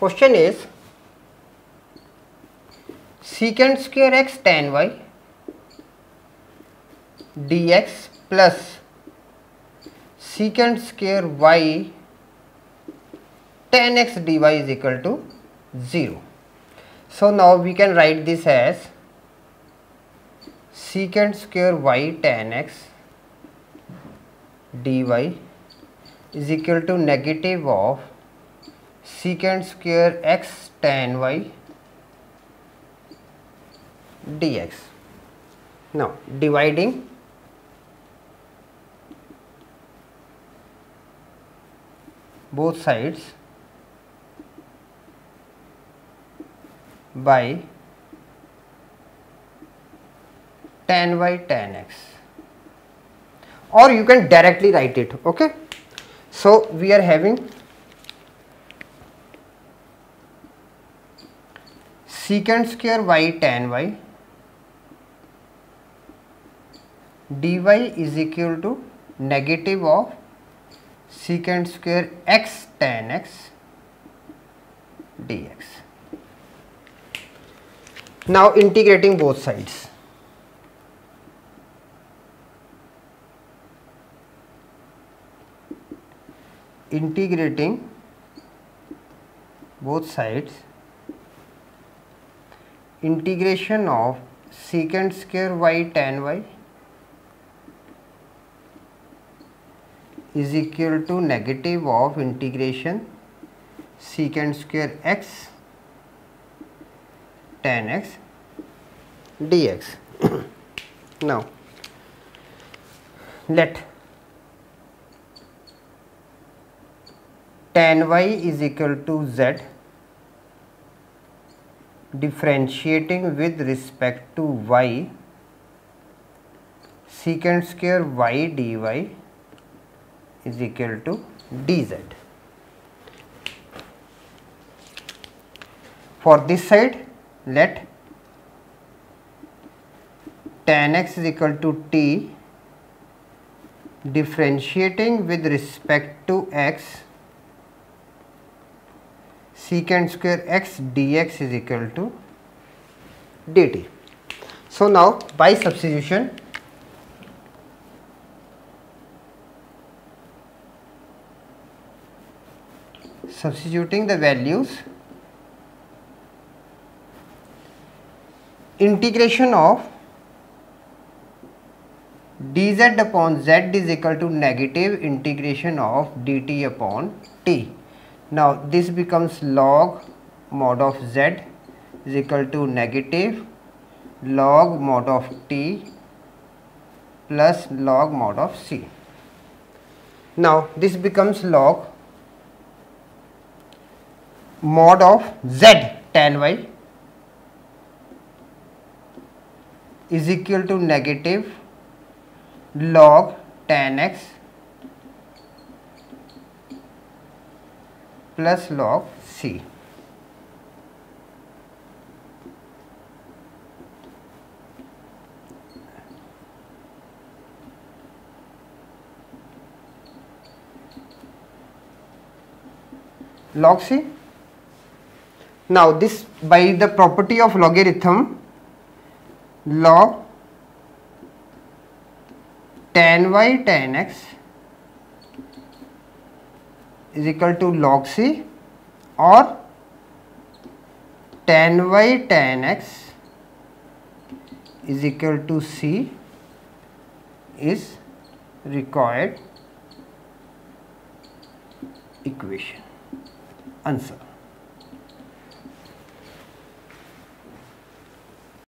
Question is secant square x tan y dx plus secant square y tan x dy is equal to 0. So now we can write this as secant square y tan x dy is equal to negative of secant square x tan y dx. Now dividing both sides by tan y tan x, or you can directly write it. Okay, so we are having secant square y tan y dy is equal to negative of secant square x tan x dx. Now integrating both sides. Integrating both sides, integration of secant square y tan y is equal to negative of integration secant square x tan x dx. Now let tan y is equal to z differentiating with respect to y secant square y dy is equal to dz. For this side, let tan x is equal to t differentiating with respect to x secant square x dx is equal to dt. So now by substitution, substituting the values, integration of dz upon z is equal to negative integration of dt upon t. Now this becomes log mod of z is equal to negative log mod of t plus log mod of c. Now this becomes log mod of z tan y is equal to negative log tan x plus log c. Log c. Now this, by the property of logarithm, log tan y tan x is equal to log c, or tan y tan x is equal to c is required equation. Answer.